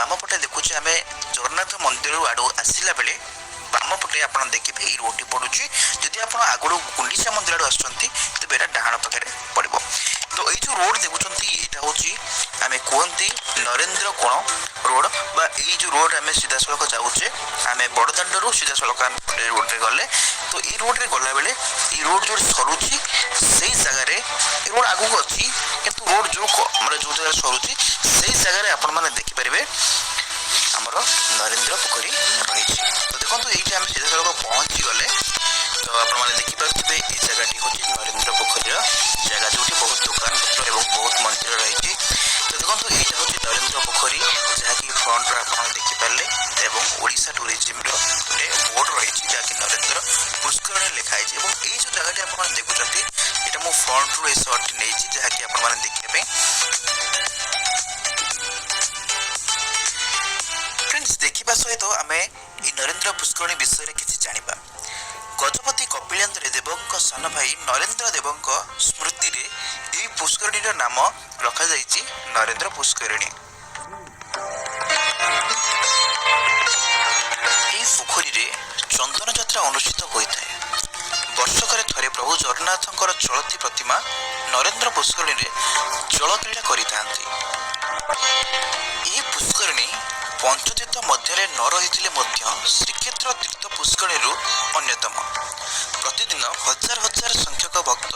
Balm पटे देखुचे आम जगन्नाथ मंदिर आड़ आसला बेले बाम पटे आप देखिए ये रोड टी पड़ू जदि आप आगु गुंडीचा मंदिर आड़ आसुँच तेज यहाँ डाण पाखे पड़ो। तो ये जो रोड देखुं यहाँ हूँ आम कहती नरेंद्र कोण रोड बा ये जो रोड आम सीधा सड़क जाऊे आम बड़दाण्डु सीधा सड़क रोड गले तो ये रोड रे गला बेले ये रोड जो सरुची से जगह रोड आगू अच्छी किंतु रोड जो मतलब जो जगह सरुची से जगह आपण मैंने देखिपारे आमर नरेंद्र पोखरी रही। तो देखो ये आम सीधा सड़क पहुँची गले तो आपने देखिपे ये जगह हूँ नरेंद्र पोखरी जगह जो बहुत दुकान पत्र और बहुत मंदिर रही। तो देखो यहाँ हूँ नरेंद्र पोखरी जहाँकि फ्रंट आप देखिपारे और ओडिशा टूरिज्म गोटे बोर्ड रही जहाँकि नरेंद्र पुष्करणी लिखाई ये जो जगह आप देखुं यहाँ मुझे फ्रंट रू सर्ट नहीं जहाँकि आपने देखिए फ्रेंड्स देखा सहित आम ये नरेंद्र पुष्करणी विषय में किसी जाना। गजपति कपिलेन्द्र देव सान भाई नरेंद्र देव स्मृति रे यह पुष्करणी नाम रखा जाइए नरेंद्र पुष्करणी। पोखरी रे चंदन यात्रा अनुष्ठित होता है। वर्षकर थरे प्रभु जगन्नाथ चलती प्रतिमा नरेंद्र पुष्करणी रे जल क्रीड़ा करिथांती। पुष्करणी पंचतीर्थ मध्य न रही श्रीक्षेत्र तीर्थ पुष्करणी अन्यतम। प्रतिदिन हजार हजार संख्यक भक्त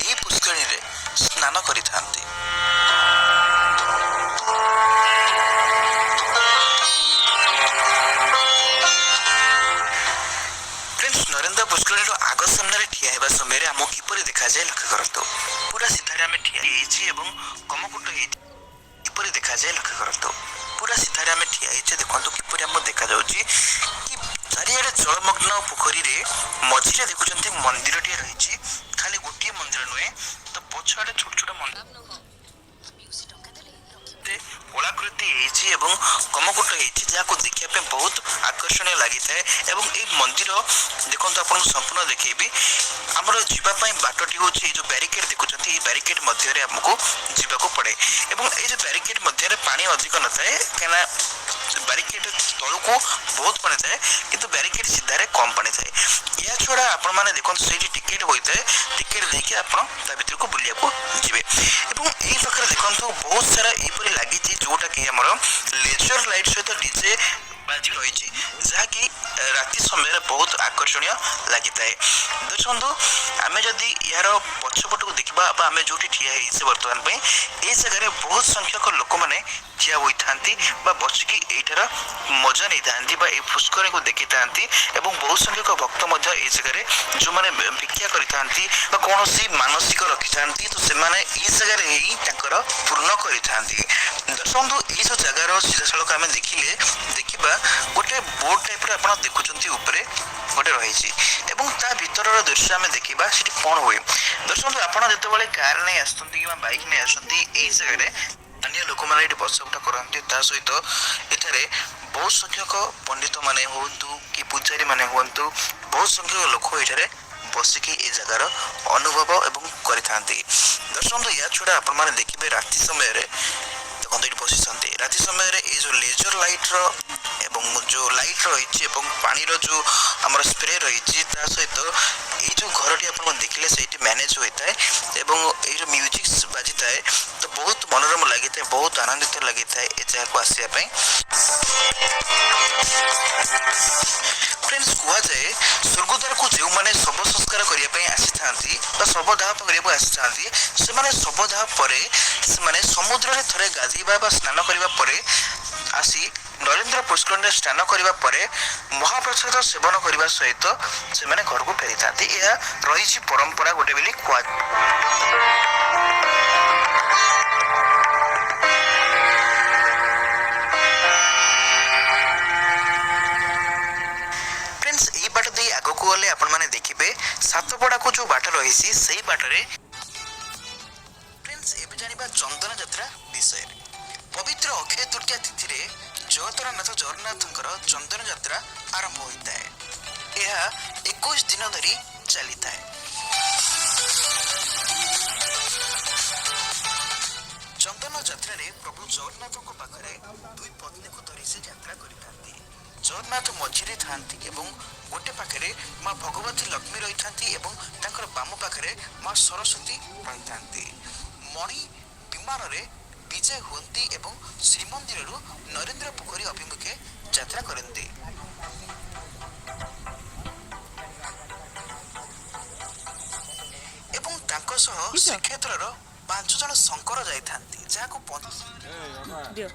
यह पुष्करणी रे स्नान करिथांती। नरेंद्र पुष्करणी आग सामने ठिया होगा समय आमको किपर देखा जाए लक्ष्य करतु पूरा सीधारे आम ठिया कमकुट किपर देखा जाए लक्ष्य करतु पूरा सीधारे आम ठिया देखो किपर आम देखा कि चारिआडे जलमग्न पोखरी रे मझिरे देखुं मंदिर टे रही खाली गोटे मंदिर नुहे तो पछाड़े छोट छोट मंदिर कलाकृति कमकुट जहाँ देखा बहुत आकर्षणीय लगी था। ये मंदिर देखो आप संपूर्ण देखेबी आमर जीवाई बाटटी हूँ जो बैरिकेड देखुं ये बैरिकेड मध्य आमको जीवाक पड़े और ये जो बैरिकेड मध्य पानी अधिक न थाए कहीं बैरिकेड तलू को बहुत पानी थाए किंतु बैरिकेड सीधार कम पानी थाए। या छड़ा आपण मैंने देखो से टिकेट होता है टिकेट देके आप भर को बुलिया को जी और ये पाखे देखो बहुत सारा यहपरी लगी जोटा कि आमर लेजर लाइट सहित डीजे बाजी रही जहाँकि राति समय बहुत आकर्षणीय लगी था। देखो आम जदि यार पछपट को देखा आम जो ठिया बर्तमान ये जगह बहुत संख्यक लोक मैंने ठिया होती बसिकी यार मजा नहीं था पुष्करणी को देखी था बहुत संख्यक भक्त ये जगह जो मैंने भिक्षा करता कौन मानसिक रखी था तो से जगह ही पूर्ण कर ये जो जगार सीधा सड़क आम देखिले देखा गोटे बोर्ड टाइप आप देखुं गोटे रही भर दृश्य आम देखा कौन हुए। दर्शक आपड़ जो कार नहीं आसती कि बैक नहीं आसती यही जगह अन्य लोक मैंने बसा उठा करते सहित एठारे बहुत संख्यक पंडित माने हूँ कि पूजारी माने हूँ बहुत संख्यक लोक ये बसिकी ये जगार अनुभव एवं करते। दर्शक या छड़ा आप देखिए राति समय देखो ये बसी राति समय ये जो लेजर लाइट जो लाइट रही पानी जो आम स्प्रे रही सहित ये जो घरटी आप देखिले से मैनेज होता है ये जो म्यूजिक बाजी थाए तो बहुत मनोरम लगी था बहुत आनंदित लगी था ये जगह को आसवाई। फ्रेंड्स कहुए स्वर्गद्वार को जो मैंने शव संस्कार करने आसी शवदाह करने आसी शवदाह पर समुद्र में थे गाधेबा स्नान करने आसी नरेंद्र पुष्करणी स्नान करने पर महाप्रसाद सेवन करने सहित से घर को फेरी था रही परंपरा गोटे बोली फ्रेंड्स ये बाट दे आग को गले आपण माने देखिबे सातपड़ा को जो बाट रही से बाटरे फ्रेंड्स एबे जानिबा चंदन यात्रा विषय पवित्र अक्षय तृतीया तिथि रे जगतरनाथ जगन्नाथंकर चंदन यात्रा आरंभ होता है। यह 21 दिन धरी चली था। चंदन ଯାତ୍ରାରେ ପ୍ରଭୁ ଜଗନ୍ନାଥଙ୍କ ପାଖରେ ଦୁଇ ପତ୍ନୀକୁ ଧରି ସେ ଯାତ୍ରା କରିଥାନ୍ତି। ଜଗନ୍ନାଥ ମଝିରେ ଥାନ୍ତି ଏବଂ ଗୋଟେ ପାଖରେ ମା ଭଗବତୀ ଲକ୍ଷ୍ମୀ ରହିଥାନ୍ତି ଏବଂ ତାଙ୍କର ବାମ ପାଖରେ ମା ସରସ୍ୱତୀ ରହିଥାନ୍ତି। ମଣି ବିମାନରେ ବିଜେ ହୁଅନ୍ତି ଏବଂ ଶ୍ରୀମନ୍ଦିରରୁ ନରେନ୍ଦ୍ର ପୋଖରୀ ଅଭିମୁଖେ ଯାତ୍ରା କରନ୍ତି। ଏବଂ ତାଙ୍କ ସହ ଶ୍ରୀକ୍ଷେତ୍ରର 5 ଜଣ ଶଙ୍କର ଯାଇଥାନ୍ତି, ଯାହାକୁ ଦିଅ।